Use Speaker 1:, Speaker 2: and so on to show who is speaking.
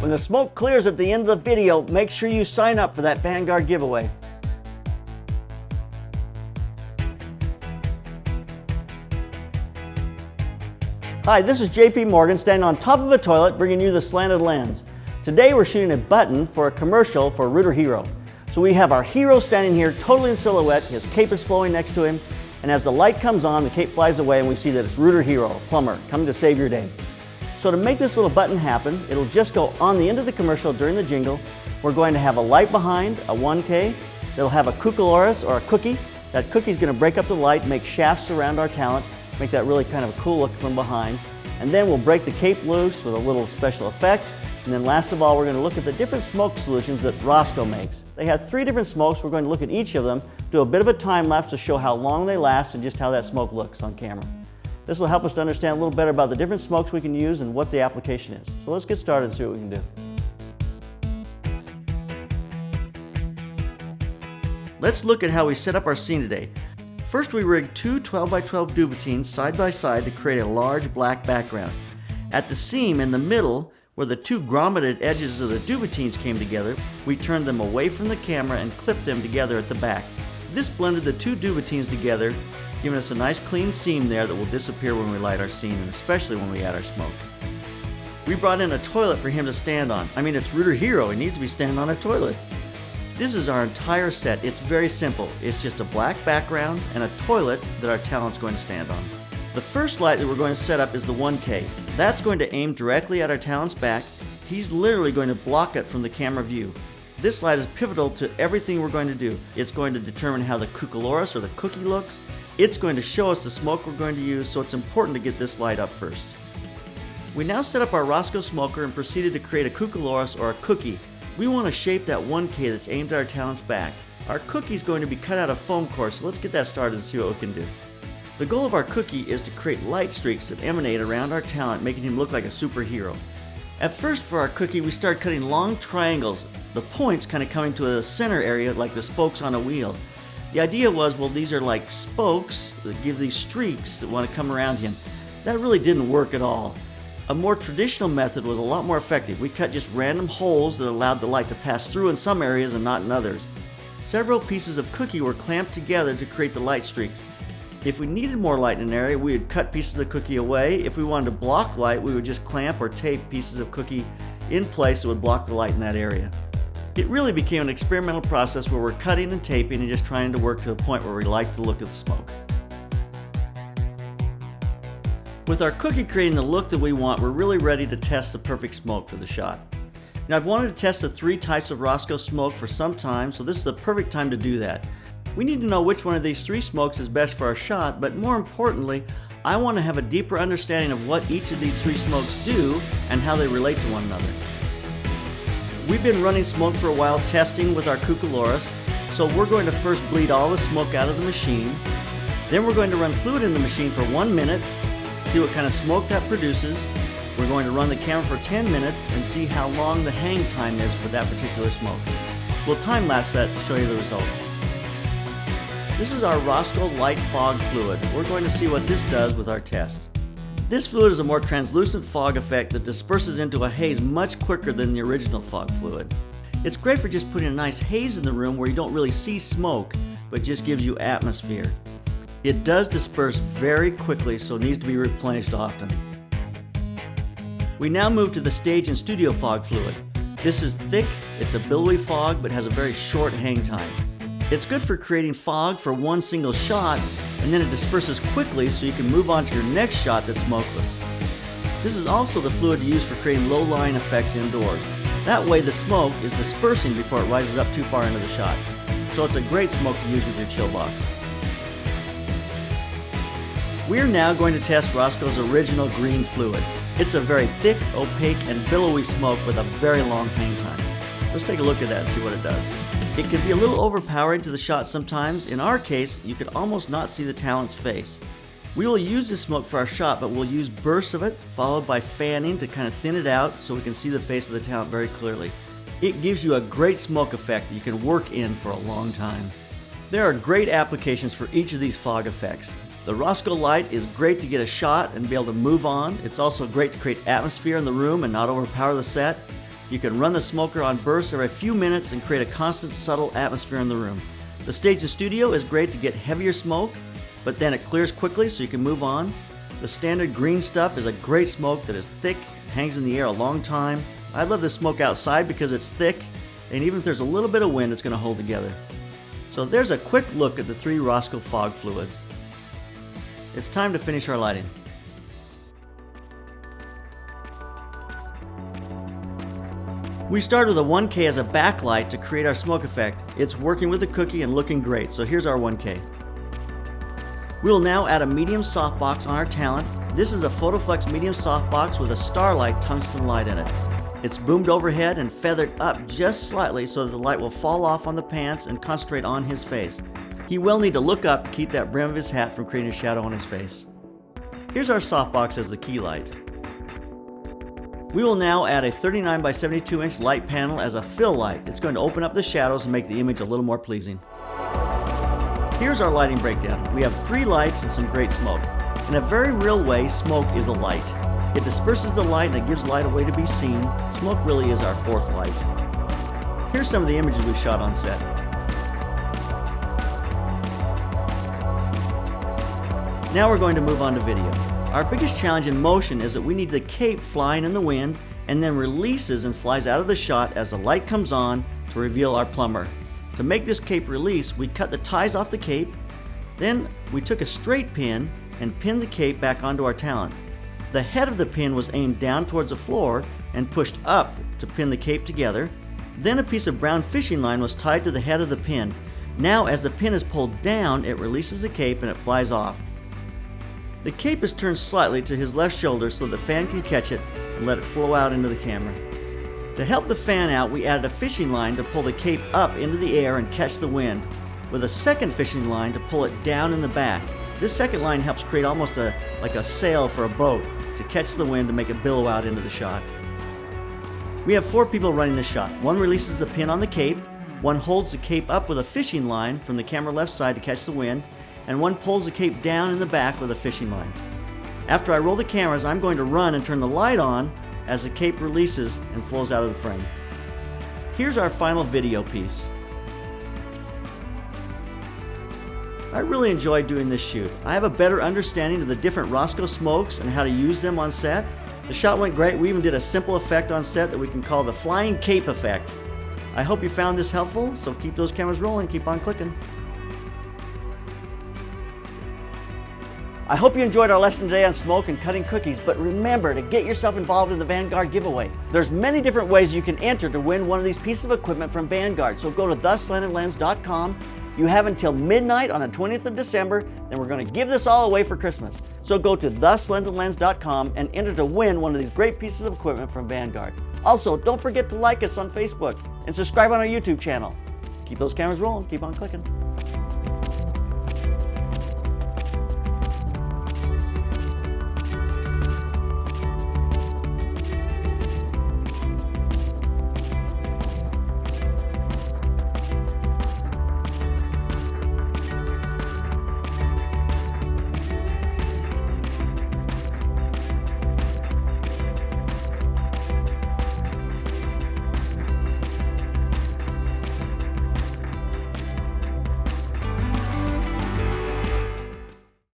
Speaker 1: When the smoke clears at the end of the video, make sure you sign up for that Vanguard giveaway. Hi, this is JP Morgan standing on top of a toilet bringing you the Slanted Lens. Today we're shooting a button for a commercial for Rooter Hero. So we have our hero standing here totally in silhouette, his cape is flowing next to him, and as the light comes on, the cape flies away and we see that it's Rooter Hero, a plumber, coming to save your day. So to make this little button happen, it'll just go on the end of the commercial during the jingle. We're going to have a light behind, a 1K. It'll have a cookaloris or a cookie. That cookie's going to break up the light, make shafts around our talent, make that really kind of a cool look from behind. And then we'll break the cape loose with a little special effect. And then last of all, we're going to look at the different smoke solutions that Rosco makes. They have 3 different smokes. We're going to look at each of them, do a bit of a time lapse to show how long they last and just how that smoke looks on camera. This will help us to understand a little better about the different smokes we can use and what the application is. So let's get started and see what we can do. Let's look at how we set up our scene today. First, we rigged 2 12x12 duvetines side by side to create a large black background. At the seam in the middle, where the 2 grommeted edges of the duvetines came together, we turned them away from the camera and clipped them together at the back. This blended the 2 duvetines together, giving us a nice clean seam there that will disappear when we light our scene, and especially when we add our smoke. We brought in a toilet for him to stand on. I mean, it's Rooter Hero, he needs to be standing on a toilet. This is our entire set. It's very simple. It's just a black background and a toilet that our talent's going to stand on. The first light that we're going to set up is the 1K. That's going to aim directly at our talent's back. He's literally going to block it from the camera view. This light is pivotal to everything we're going to do. It's going to determine how the cookaloris or the cookie looks. It's going to show us the smoke we're going to use, so it's important to get this light up first. We now set up our Rosco smoker and proceeded to create a cookaloris or a cookie. We want to shape that 1K that's aimed at our talent's back. Our cookie is going to be cut out of foam core, so let's get that started and see what we can do. The goal of our cookie is to create light streaks that emanate around our talent, making him look like a superhero. At first for our cookie, we start cutting long triangles, the points kind of coming to a center area like the spokes on a wheel. The idea was, well, these are like spokes that give these streaks that want to come around him. That really didn't work at all. A more traditional method was a lot more effective. We cut just random holes that allowed the light to pass through in some areas and not in others. Several pieces of cookie were clamped together to create the light streaks. If we needed more light in an area, we would cut pieces of cookie away. If we wanted to block light, we would just clamp or tape pieces of cookie in place that would block the light in that area. It really became an experimental process where we're cutting and taping and just trying to work to a point where we like the look of the smoke. With our cookie creating the look that we want, we're really ready to test the perfect smoke for the shot. Now, I've wanted to test the 3 types of Rosco smoke for some time, so this is the perfect time to do that. We need to know which one of these 3 smokes is best for our shot, but more importantly, I want to have a deeper understanding of what each of these 3 smokes do and how they relate to one another. We've been running smoke for a while, testing with our cookaloris, so we're going to first bleed all the smoke out of the machine. Then we're going to run fluid in the machine for 1 minute, see what kind of smoke that produces. We're going to run the camera for 10 minutes and see how long the hang time is for that particular smoke. We'll time lapse that to show you the result. This is our Rosco Light Fog Fluid. We're going to see what this does with our test. This fluid is a more translucent fog effect that disperses into a haze much quicker than the original fog fluid. It's great for just putting a nice haze in the room where you don't really see smoke, but just gives you atmosphere. It does disperse very quickly, so it needs to be replenished often. We now move to the stage and studio fog fluid. This is thick, it's a billowy fog, but has a very short hang time. It's good for creating fog for one single shot, and then it disperses quickly so you can move on to your next shot that's smokeless. This is also the fluid to use for creating low-lying effects indoors. That way the smoke is dispersing before it rises up too far into the shot. So it's a great smoke to use with your chill box. We're now going to test Rosco's original green fluid. It's a very thick, opaque, and billowy smoke with a very long hang time. Let's take a look at that and see what it does. It can be a little overpowering to the shot sometimes. In our case, you could almost not see the talent's face. We will use this smoke for our shot, but we'll use bursts of it, followed by fanning to kind of thin it out so we can see the face of the talent very clearly. It gives you a great smoke effect that you can work in for a long time. There are great applications for each of these fog effects. The Rosco light is great to get a shot and be able to move on. It's also great to create atmosphere in the room and not overpower the set. You can run the smoker on bursts every few minutes and create a constant, subtle atmosphere in the room. The STAGEA Studio is great to get heavier smoke, but then it clears quickly so you can move on. The standard green stuff is a great smoke that is thick, hangs in the air a long time. I love this smoke outside because it's thick, and even if there's a little bit of wind, it's going to hold together. So there's a quick look at the 3 Rosco fog fluids. It's time to finish our lighting. We started with a 1K as a backlight to create our smoke effect. It's working with the cookie and looking great, so here's our 1K. We will now add a medium softbox on our talent. This is a Photoflex medium softbox with a starlight tungsten light in it. It's boomed overhead and feathered up just slightly so that the light will fall off on the pants and concentrate on his face. He will need to look up to keep that brim of his hat from creating a shadow on his face. Here's our softbox as the key light. We will now add a 39 by 72 inch light panel as a fill light. It's going to open up the shadows and make the image a little more pleasing. Here's our lighting breakdown. We have 3 lights and some great smoke. In a very real way, smoke is a light. It disperses the light and it gives light a way to be seen. Smoke really is our 4th light. Here's some of the images we shot on set. Now we're going to move on to video. Our biggest challenge in motion is that we need the cape flying in the wind and then releases and flies out of the shot as the light comes on to reveal our plumber. To make this cape release, we cut the ties off the cape, then we took a straight pin and pinned the cape back onto our talent. The head of the pin was aimed down towards the floor and pushed up to pin the cape together. Then a piece of brown fishing line was tied to the head of the pin. Now as the pin is pulled down, it releases the cape and it flies off. The cape is turned slightly to his left shoulder so the fan can catch it and let it flow out into the camera. To help the fan out, we added a fishing line to pull the cape up into the air and catch the wind, with a second fishing line to pull it down in the back. This second line helps create almost like a sail for a boat to catch the wind to make it billow out into the shot. We have 4 people running the shot. One releases the pin on the cape, one holds the cape up with a fishing line from the camera left side to catch the wind, and one pulls the cape down in the back with a fishing line. After I roll the cameras, I'm going to run and turn the light on as the cape releases and flows out of the frame. Here's our final video piece. I really enjoyed doing this shoot. I have a better understanding of the different Rosco smokes and how to use them on set. The shot went great. We even did a simple effect on set that we can call the flying cape effect. I hope you found this helpful, so keep those cameras rolling, keep on clicking. I hope you enjoyed our lesson today on smoke and cutting cookies, but remember to get yourself involved in the Vanguard giveaway. There's many different ways you can enter to win one of these pieces of equipment from Vanguard, so go to theslantedlens.com. You have until midnight on the 20th of December, then we're going to give this all away for Christmas. So go to theslantedlens.com and enter to win one of these great pieces of equipment from Vanguard. Also, don't forget to like us on Facebook and subscribe on our YouTube channel. Keep those cameras rolling, keep on clicking.